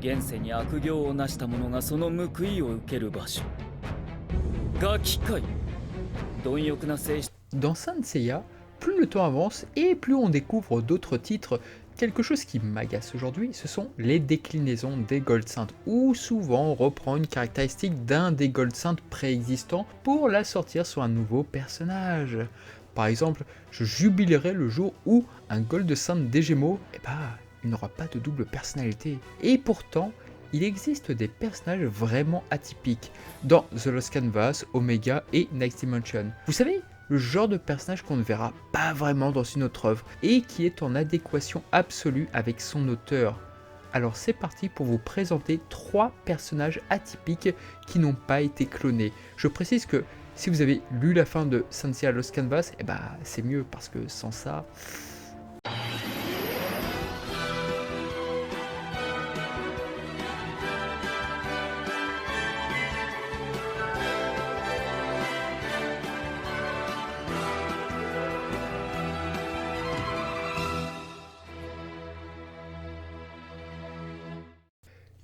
現世に悪行を成した者がその報いを受ける場所。ガキ界。貪欲な性質。Dans Saint Seiya, plus le temps avance et plus on découvre d'autres titres. Quelque chose qui m'agace aujourd'hui, ce sont les déclinaisons des Gold Saints, où souvent on reprend une caractéristique d'un des Gold Saints préexistants pour la sortir sur un nouveau personnage. Par exemple, je jubilerai le jour où un Gold Saint des Gémeaux, il n'aura pas de double personnalité. Et pourtant, il existe des personnages vraiment atypiques dans The Lost Canvas, Omega et Next Dimension. Vous savez, le genre de personnage qu'on ne verra pas vraiment dans une autre œuvre et qui est en adéquation absolue avec son auteur. Alors c'est parti pour vous présenter 3 personnages atypiques qui n'ont pas été clonés. Je précise que si vous avez lu la fin de Saint Seiya Lost Canvas, c'est mieux parce que sans ça...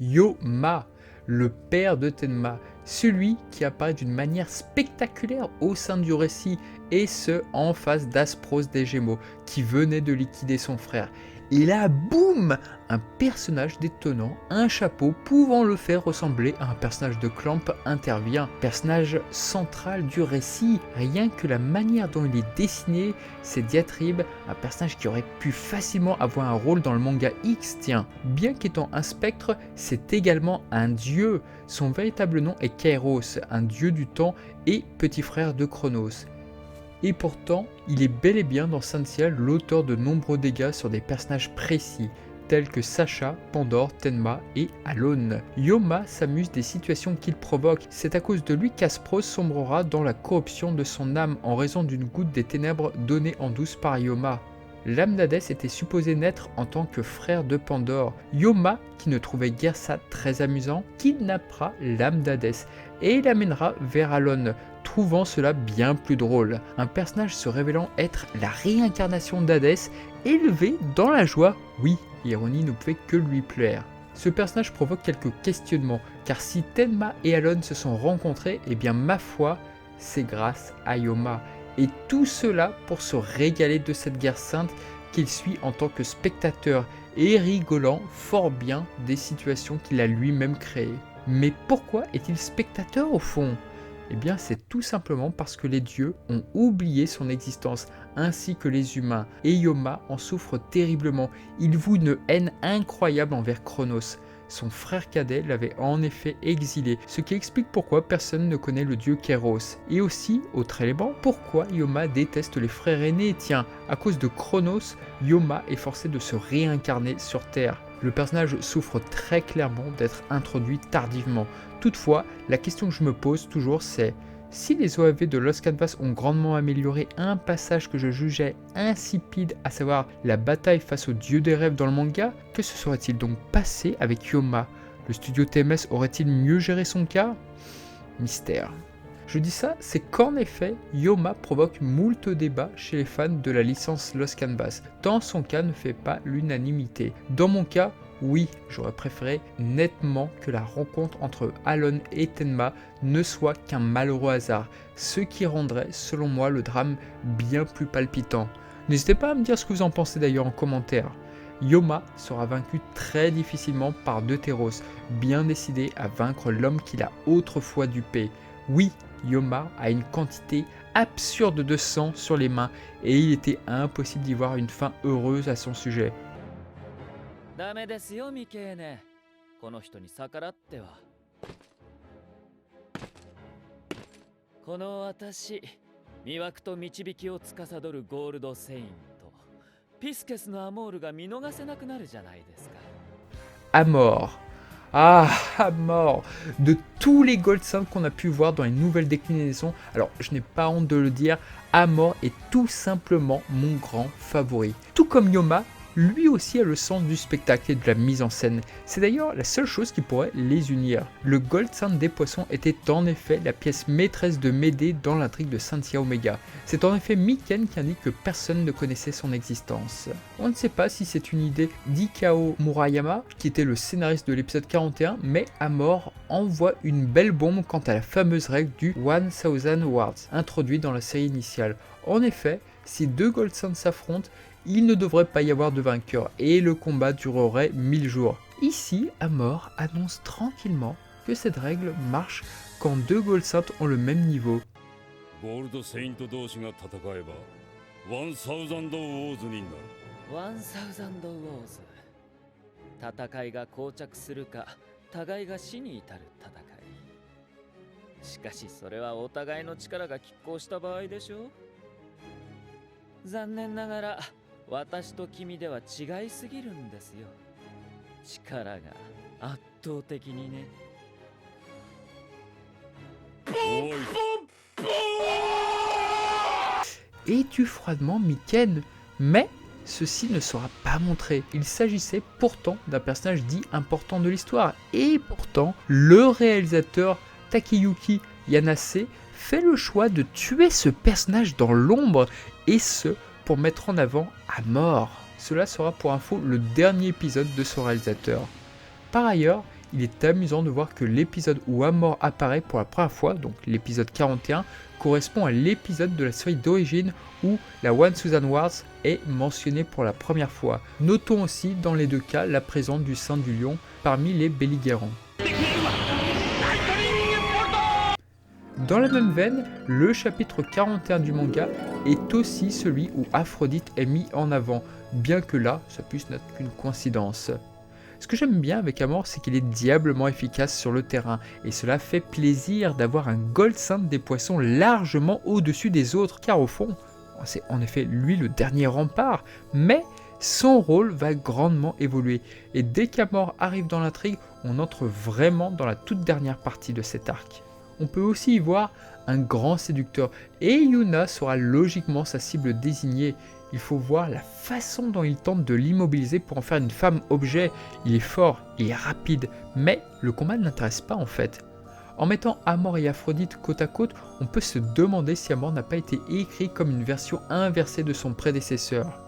Yoma, le père de Tenma, celui qui apparaît d'une manière spectaculaire au sein du récit, et ce en face d'Aspros des Gémeaux, qui venait de liquider son frère. Et là, boum, un personnage détonnant, un chapeau pouvant le faire ressembler à un personnage de Clamp intervient. Personnage central du récit, rien que la manière dont il est dessiné, ses diatribes, un personnage qui aurait pu facilement avoir un rôle dans le manga X, tiens. Bien qu'étant un spectre, c'est également un dieu. Son véritable nom est Kairos, un dieu du temps et petit frère de Chronos. Et pourtant, il est bel et bien dans Saint Seiya l'auteur de nombreux dégâts sur des personnages précis, tels que Sasha, Pandore, Tenma et Alone. Yoma s'amuse des situations qu'il provoque, c'est à cause de lui qu'Aspros sombrera dans la corruption de son âme en raison d'une goutte des ténèbres donnée en douce par Yoma. L'âme d'Hadès était supposée naître en tant que frère de Pandore. Yoma, qui ne trouvait guère ça très amusant, kidnappera l'âme d'Hadès et l'amènera vers Alone, trouvant cela bien plus drôle. Un personnage se révélant être la réincarnation d'Hadès, élevé dans la joie. Oui, l'ironie ne pouvait que lui plaire. Ce personnage provoque quelques questionnements, car si Tenma et Alone se sont rencontrés, ma foi, c'est grâce à Yoma. Et tout cela pour se régaler de cette guerre sainte qu'il suit en tant que spectateur et rigolant fort bien des situations qu'il a lui-même créées. Mais pourquoi est-il spectateur au fond ? C'est tout simplement parce que les dieux ont oublié son existence, ainsi que les humains, et Yoma en souffre terriblement. Il voue une haine incroyable envers Chronos. Son frère cadet l'avait en effet exilé, ce qui explique pourquoi personne ne connaît le dieu Kairos. Et aussi, autre élément, pourquoi Yoma déteste les frères aînés. Tiens, à cause de Chronos, Yoma est forcé de se réincarner sur Terre. Le personnage souffre très clairement d'être introduit tardivement. Toutefois, la question que je me pose toujours c'est, si les OAV de Lost Canvas ont grandement amélioré un passage que je jugeais insipide, à savoir la bataille face au dieu des rêves dans le manga, que se serait-il donc passé avec Yoma? Le studio TMS aurait-il mieux géré son cas? Mystère. Je dis ça, c'est qu'en effet, Yoma provoque moult débats chez les fans de la licence Lost Canvas, tant son cas ne fait pas l'unanimité. Dans mon cas, oui, j'aurais préféré nettement que la rencontre entre Alone et Tenma ne soit qu'un malheureux hasard, ce qui rendrait, selon moi, le drame bien plus palpitant. N'hésitez pas à me dire ce que vous en pensez d'ailleurs en commentaire. Yoma sera vaincu très difficilement par Deutéros, bien décidé à vaincre l'homme qu'il a autrefois dupé. Oui, Yoma a une quantité absurde de sang sur les mains et il était impossible d'y voir une fin heureuse à son sujet. ダメですよミケーネ。この人に逆らっては。この私、魅惑と導きを司るゴールドセインとピスケスのアモールが見逃せなくなるじゃないですか。Amor. Ah, Amor. De tous les Gold Saints qu'on a pu voir dans les nouvelles déclinaisons, alors je n'ai pas honte de le dire, Amor est tout simplement mon grand favori. Tout comme Yoma, lui aussi a le sens du spectacle et de la mise en scène. C'est d'ailleurs la seule chose qui pourrait les unir. Le Gold Sand des poissons était en effet la pièce maîtresse de Médée dans l'intrigue de Cynthia Omega. C'est en effet Miken qui indique que personne ne connaissait son existence. On ne sait pas si c'est une idée d'Ikao Murayama, qui était le scénariste de l'épisode 41, mais Amor envoie une belle bombe quant à la fameuse règle du 1000 Words, introduite dans la série initiale. En effet, si deux Gold Sands s'affrontent, il ne devrait pas y avoir de vainqueur et le combat durerait 1000 jours. Ici, Amor annonce tranquillement que cette règle marche quand deux Gold Sands ont le même niveau. ゴールドセイント同士が戦えば1000ウォーズになる。1000ウォーズ。戦いが膠着するか、互いが死に至る戦い。しかしそれはお互いの力が拮抗した場合でしょう。残念ながら私と君では違いすぎるんですよ。力が圧倒的にね。おい Et tue froidement Miken, mais ceci ne sera pas montré. Il s'agissait pourtant d'un personnage dit important de l'histoire, et pourtant le réalisateur Takeyuki Yanase fait le choix de tuer ce personnage dans l'ombre, et ce pour mettre en avant Amor. Cela sera pour info le dernier épisode de ce réalisateur. Par ailleurs, il est amusant de voir que l'épisode où Amor apparaît pour la première fois, donc l'épisode 41, correspond à l'épisode de la série d'origine où la 1000 Words est mentionnée pour la première fois. Notons aussi dans les deux cas la présence du sein du lion parmi les belligérants. Dans la même veine, le chapitre 41 du manga est aussi celui où Aphrodite est mis en avant, bien que là, ça puisse n'être qu'une coïncidence. Ce que j'aime bien avec Amor, c'est qu'il est diablement efficace sur le terrain, et cela fait plaisir d'avoir un Gold Sand des poissons largement au-dessus des autres, car au fond, c'est en effet lui le dernier rempart, mais son rôle va grandement évoluer, et dès qu'Amor arrive dans l'intrigue, on entre vraiment dans la toute dernière partie de cet arc. On peut aussi y voir un grand séducteur, et Yuna sera logiquement sa cible désignée. Il faut voir la façon dont il tente de l'immobiliser pour en faire une femme objet. Il est fort, il est rapide, mais le combat ne l'intéresse pas en fait. En mettant Amor et Aphrodite côte à côte, on peut se demander si Amor n'a pas été écrit comme une version inversée de son prédécesseur.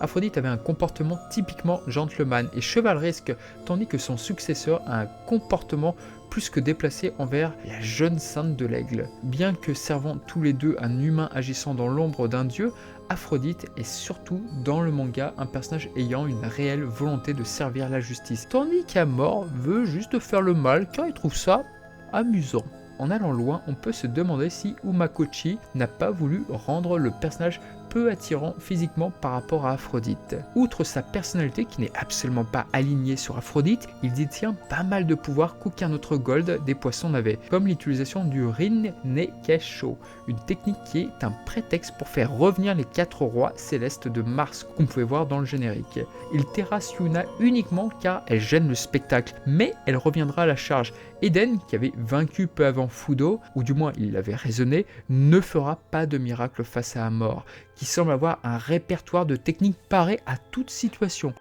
Aphrodite avait un comportement typiquement gentleman et chevaleresque, tandis que son successeur a un comportement plus que déplacé envers la jeune sainte de l'aigle. Bien que servant tous les deux un humain agissant dans l'ombre d'un dieu, Aphrodite est surtout dans le manga un personnage ayant une réelle volonté de servir la justice, tandis qu'Amor veut juste faire le mal car il trouve ça amusant. En allant loin, on peut se demander si Umakochi n'a pas voulu rendre le personnage peu attirant physiquement par rapport à Aphrodite. Outre sa personnalité qui n'est absolument pas alignée sur Aphrodite, il détient pas mal de pouvoirs qu'aucun autre Gold des poissons n'avait, comme l'utilisation du Rin-ne-Kesho, une technique qui est un prétexte pour faire revenir les 4 rois célestes de Mars qu'on pouvait voir dans le générique. Il terrasse Yuna uniquement car elle gêne le spectacle, mais elle reviendra à la charge. Eden, qui avait vaincu peu avant Fudo, ou du moins il l'avait raisonné, ne fera pas de miracle face à Amor, qui semble avoir un répertoire de techniques paré à toute situation.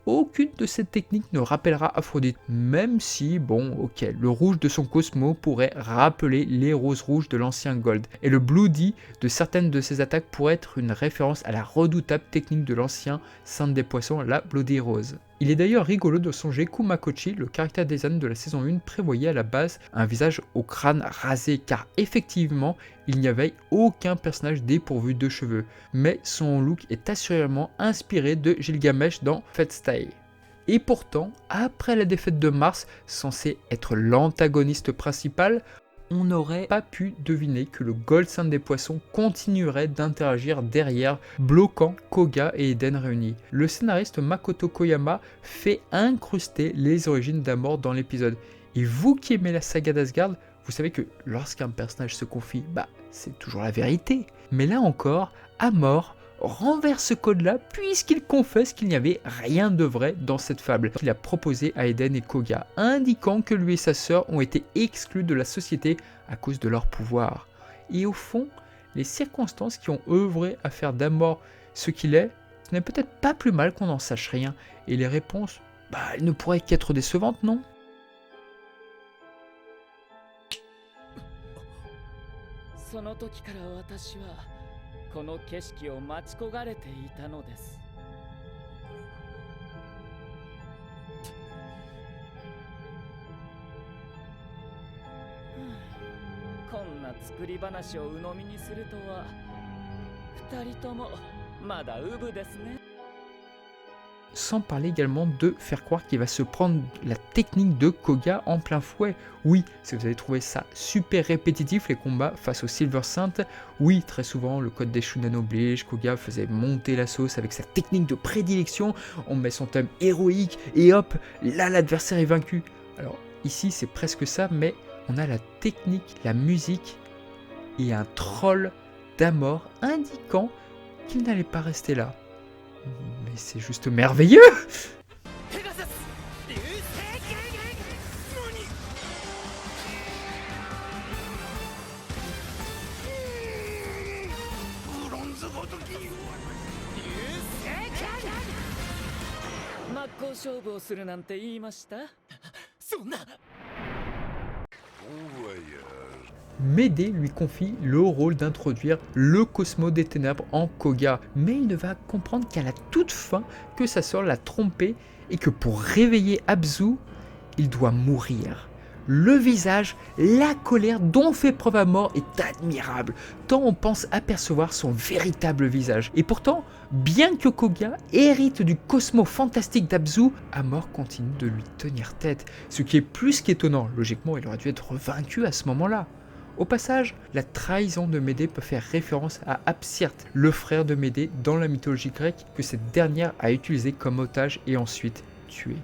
Aucune de ces techniques ne rappellera Aphrodite, même si, bon, ok, le rouge de son Cosmo pourrait rappeler les roses rouges de l'ancien Gold, et le Bloody de certaines de ses attaques pourrait être une référence à la redoutable technique de l'ancien Sainte des Poissons, la Bloody Rose. Il est d'ailleurs rigolo de songer qu'Umakochi, le caractère design de la saison 1, prévoyait à la base un visage au crâne rasé, car effectivement, il n'y avait aucun personnage dépourvu de cheveux, mais son look est assurément inspiré de Gilgamesh dans Fate Stay. Et pourtant, après la défaite de Mars, censé être l'antagoniste principal, on n'aurait pas pu deviner que le Gold Sand des poissons continuerait d'interagir derrière, bloquant Koga et Eden réunis. Le scénariste Makoto Koyama fait incruster les origines d'Amor dans l'épisode. Et vous qui aimez la saga d'Asgard, vous savez que lorsqu'un personnage se confie, c'est toujours la vérité. Mais là encore, Amor renverse ce code-là puisqu'il confesse qu'il n'y avait rien de vrai dans cette fable qu'il a proposée à Eden et Koga, indiquant que lui et sa sœur ont été exclus de la société à cause de leur pouvoir. Et au fond, les circonstances qui ont œuvré à faire d'Amor ce qu'il est Ce n'est peut-être pas plus mal qu'on n'en sache rien, et les réponses, elles ne pourraient qu'être décevantes, non? その時から私はこの景色を待ち焦がれていたのです。こんな作り話を鵜呑みにするとは、二人ともまだウブですね。 Sans parler également de faire croire qu'il va se prendre la technique de Koga en plein fouet. Oui, si vous avez trouvé ça super répétitif, les combats face au Silver Saint, oui, très souvent, le code des Shunen oblige, Koga faisait monter la sauce avec sa technique de prédilection, on met son thème héroïque, et hop, là l'adversaire est vaincu. Alors ici, c'est presque ça, mais on a la technique, la musique, et un troll d'Amor indiquant qu'il n'allait pas rester là. Mais c'est juste merveilleux! Médée lui confie le rôle d'introduire le Cosmo des Ténèbres en Koga, mais il ne va comprendre qu'à la toute fin que sa sœur l'a trompé et que pour réveiller Abzu, il doit mourir. Le visage, la colère dont fait preuve Amor est admirable, tant on pense apercevoir son véritable visage. Et pourtant, bien que Koga hérite du Cosmo fantastique d'Abzu, Amor continue de lui tenir tête, ce qui est plus qu'étonnant. Logiquement, il aurait dû être vaincu à ce moment-là. Au passage, la trahison de Médée peut faire référence à Absyrte, le frère de Médée dans la mythologie grecque que cette dernière a utilisé comme otage et ensuite tué.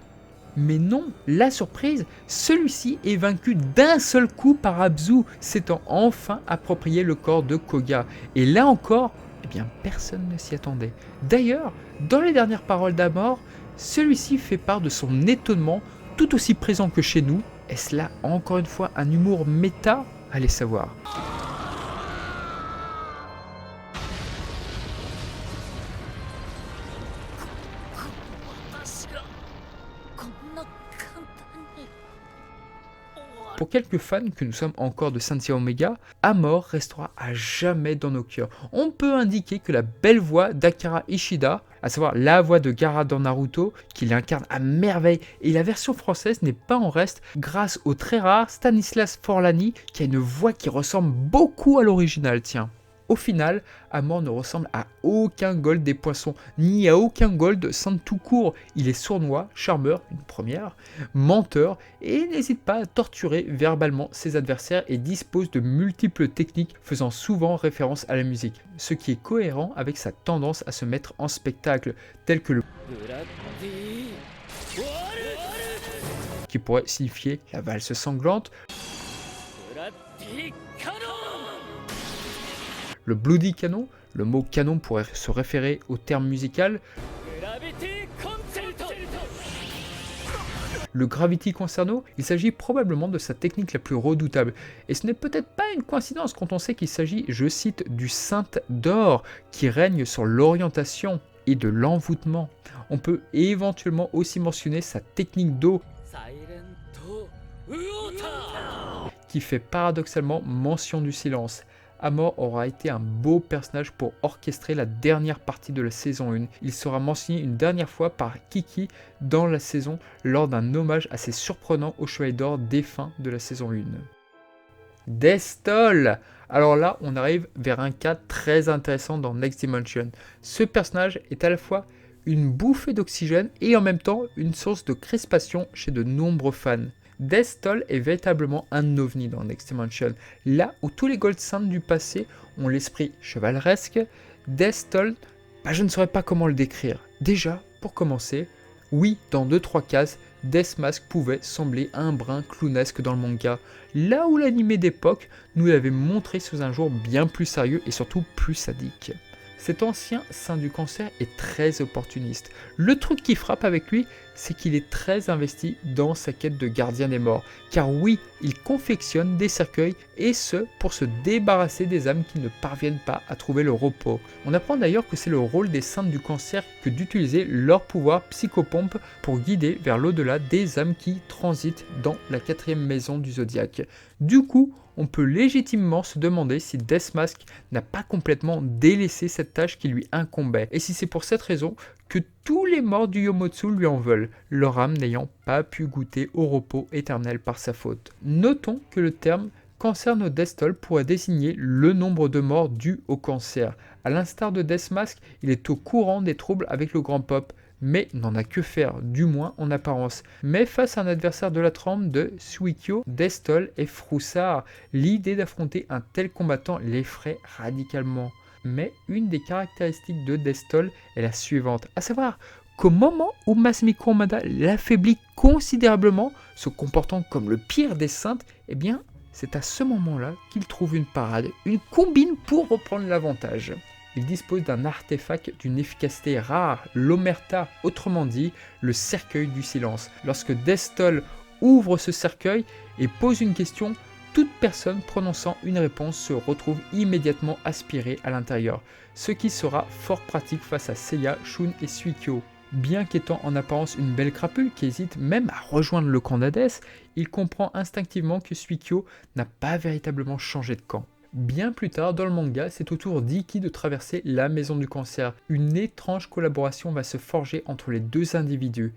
Mais non, la surprise, celui-ci est vaincu d'un seul coup par Abzu, s'étant enfin approprié le corps de Koga. Et là encore, personne ne s'y attendait. D'ailleurs, dans les dernières paroles d'Amor, celui-ci fait part de son étonnement, tout aussi présent que chez nous. Est-ce là encore une fois un humour méta ? Allez savoir. Pour quelques fans que nous sommes encore de Saint Omega, Amor restera à jamais dans nos cœurs. On peut indiquer que la belle voix d'Akira Ishida, à savoir la voix de Gaara dans Naruto, qu'il incarne à merveille, et la version française n'est pas en reste grâce au très rare Stanislas Forlani qui a une voix qui ressemble beaucoup à l'original, tiens. Au final, Amor ne ressemble à aucun Gold des poissons, ni à aucun Gold Saint tout court. Il est sournois, charmeur, une première, menteur, et n'hésite pas à torturer verbalement ses adversaires et dispose de multiples techniques faisant souvent référence à la musique, ce qui est cohérent avec sa tendance à se mettre en spectacle, tel que le qui pourrait signifier la valse sanglante, le Bloody Canon, le mot canon pourrait se référer au terme musical, le Gravity Concerno, il s'agit probablement de sa technique la plus redoutable, et ce n'est peut-être pas une coïncidence quand on sait qu'il s'agit, je cite, du Saint d'or qui règne sur l'orientation et de l'envoûtement. On peut éventuellement aussi mentionner sa technique d'eau, qui fait paradoxalement mention du silence. Amor aura été un beau personnage pour orchestrer la dernière partie de la saison 1. Il sera mentionné une dernière fois par Kiki dans la saison lors d'un hommage assez surprenant au Chevalier d'Or défunt de la saison 1. Destol! Alors là, on arrive vers un cas très intéressant dans Next Dimension. Ce personnage est à la fois une bouffée d'oxygène et en même temps une source de crispation chez de nombreux fans. Destol est véritablement un ovni dans Next Dimension. Là où tous les Gold Saints du passé ont l'esprit chevaleresque, Destol, je ne saurais pas comment le décrire. Déjà, pour commencer, oui, dans 2-3 cases, Deathmask pouvait sembler un brin clownesque dans le manga, là où l'animé d'époque nous l'avait montré sous un jour bien plus sérieux et surtout plus sadique. Cet ancien saint du cancer est très opportuniste. Le truc qui frappe avec lui, c'est qu'il est très investi dans sa quête de gardien des morts. Car oui, il confectionne des cercueils et ce, pour se débarrasser des âmes qui ne parviennent pas à trouver le repos. On apprend d'ailleurs que c'est le rôle des saintes du cancer que d'utiliser leur pouvoir psychopompe pour guider vers l'au-delà des âmes qui transitent dans la 4e maison du zodiaque. Du coup, on peut légitimement se demander si Deathmask n'a pas complètement délaissé cette tâche qui lui incombait, et si c'est pour cette raison que tous les morts du Yomotsu lui en veulent, leur âme n'ayant pas pu goûter au repos éternel par sa faute. Notons que le terme cancer no Deathtoll pourrait désigner le nombre de morts dus au cancer. A l'instar de Deathmask, il est au courant des troubles avec le grand pop, mais n'en a que faire, du moins en apparence. Mais face à un adversaire de la trempe de Suikyo, Deathtoll est froussard. L'idée d'affronter un tel combattant l'effraie radicalement. Mais une des caractéristiques de Deathtoll est la suivante, à savoir qu'au moment où Masami Kurumada l'affaiblit considérablement, se comportant comme le pire des saintes, eh bien, c'est à ce moment-là qu'il trouve une parade, une combine pour reprendre l'avantage. Il dispose d'un artefact d'une efficacité rare, l'Omerta, autrement dit, le cercueil du silence. Lorsque Deathtoll ouvre ce cercueil et pose une question, toute personne prononçant une réponse se retrouve immédiatement aspirée à l'intérieur, ce qui sera fort pratique face à Seiya, Shun et Suikyo. Bien qu'étant en apparence une belle crapule qui hésite même à rejoindre le camp d'Hadès, il comprend instinctivement que Suikyo n'a pas véritablement changé de camp. Bien plus tard dans le manga, c'est au tour d'Ikki de traverser la maison du cancer. Une étrange collaboration va se forger entre les deux individus.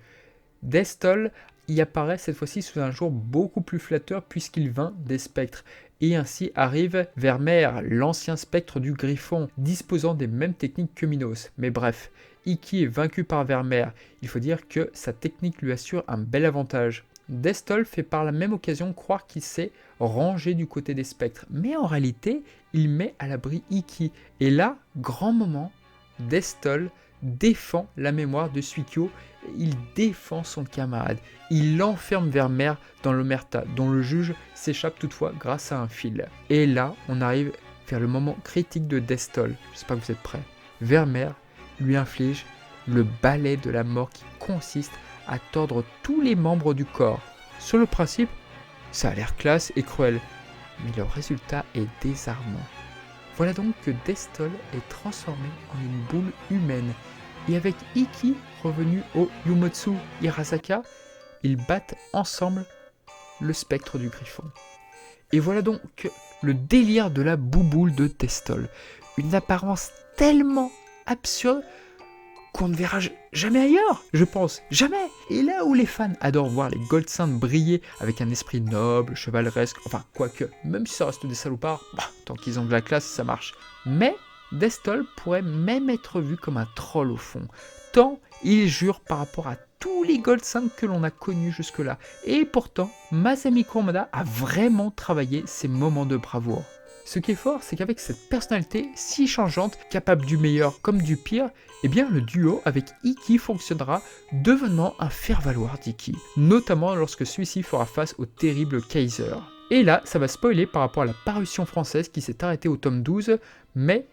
Deathtoll y apparaît cette fois-ci sous un jour beaucoup plus flatteur puisqu'il vint des spectres. Et ainsi arrive Vermeer, l'ancien spectre du Griffon, disposant des mêmes techniques que Minos. Mais bref, Ikki est vaincu par Vermeer. Il faut dire que sa technique lui assure un bel avantage. Deathtoll fait par la même occasion croire qu'il s'est rangé du côté des spectres, mais en réalité, il met à l'abri Ikki. Et là, grand moment, Deathtoll défend la mémoire de Suikyo, il défend son camarade. Il enferme Vermeer dans l'Omerta, dont le juge s'échappe toutefois grâce à un fil. Et là, on arrive vers le moment critique de Deathtoll. J'espère que vous êtes prêts. Vermeer lui inflige le balai de la mort qui consiste à tordre tous les membres du corps. Sur le principe, ça a l'air classe et cruel, mais le résultat est désarmant. Voilà donc que Deathtoll est transformé en une boule humaine, et avec Ikki revenu au Yomotsu Hirasaka, ils battent ensemble le spectre du Griffon. Et voilà donc le délire de la bouboule de Deathtoll, une apparence tellement absurde qu'on ne verra jamais ailleurs, je pense, jamais. Et là où les fans adorent voir les Gold Saints briller avec un esprit noble, chevaleresque, enfin quoique, même si ça reste des salopards, tant qu'ils ont de la classe, ça marche. Mais Deathtoll pourrait même être vu comme un troll au fond, tant il jure par rapport à tous les Gold Saints que l'on a connus jusque-là. Et pourtant, Masami Kurumada a vraiment travaillé ses moments de bravoure. Ce qui est fort, c'est qu'avec cette personnalité si changeante, capable du meilleur comme du pire, eh bien le duo avec Ikki fonctionnera, devenant un faire-valoir d'Ikki, notamment lorsque celui-ci fera face au terrible Kaiser. Et là, ça va spoiler par rapport à la parution française qui s'est arrêtée au tome 12, mais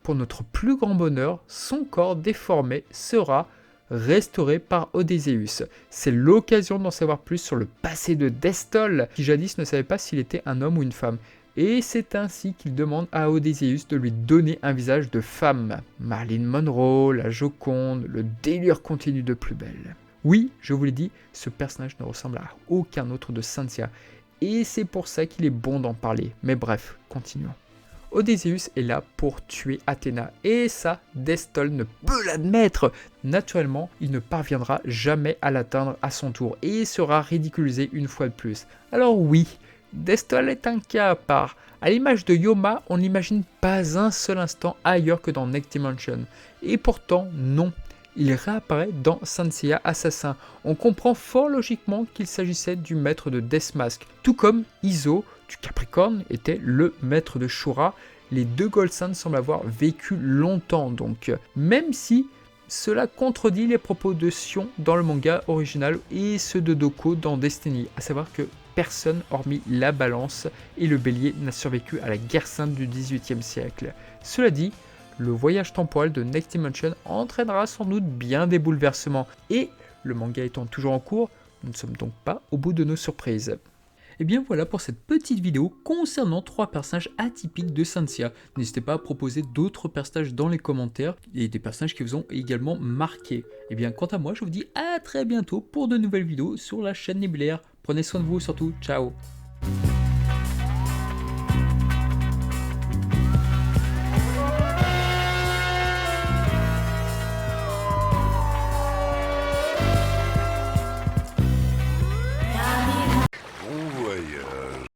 pour notre plus grand bonheur, son corps déformé sera restauré par Odysseus. C'est l'occasion d'en savoir plus sur le passé de Deathtoll, qui jadis ne savait pas s'il était un homme ou une femme. Et c'est ainsi qu'il demande à Odysseus de lui donner un visage de femme. Marilyn Monroe, la Joconde, le délire continue de plus belle. Oui, je vous l'ai dit, ce personnage ne ressemble à aucun autre de Cynthia. Et c'est pour ça qu'il est bon d'en parler. Mais bref, continuons. Odysseus est là pour tuer Athéna. Et ça, Deathtoll ne peut l'admettre. Naturellement, il ne parviendra jamais à l'atteindre à son tour. Et sera ridiculisé une fois de plus. Alors oui, Deathtoll est un cas à part. À l'image de Yoma, on n'imagine pas un seul instant ailleurs que dans Next Dimension. Et pourtant, non. Il réapparaît dans Saint Seiya Assassin. On comprend fort logiquement qu'il s'agissait du maître de Deathmask. Tout comme Izo du Capricorne était le maître de Shura. Les deux Gold Saints semblent avoir vécu longtemps donc. Même si cela contredit les propos de Sion dans le manga original et ceux de Doko dans Destiny. À savoir que personne hormis la balance et le bélier n'a survécu à la guerre sainte du XVIIIe siècle. Cela dit, le voyage temporel de Next Dimension entraînera sans doute bien des bouleversements et Le manga étant toujours en cours, nous ne sommes donc pas au bout de nos surprises. Et bien voilà pour cette petite vidéo concernant 3 personnages atypiques de Saint Seiya. N'hésitez pas à proposer d'autres personnages dans les commentaires et des personnages qui vous ont également marqué. Et bien quant à moi, je vous dis à très bientôt pour de nouvelles vidéos sur la chaîne Nibulaire. Prenez soin de vous surtout, ciao.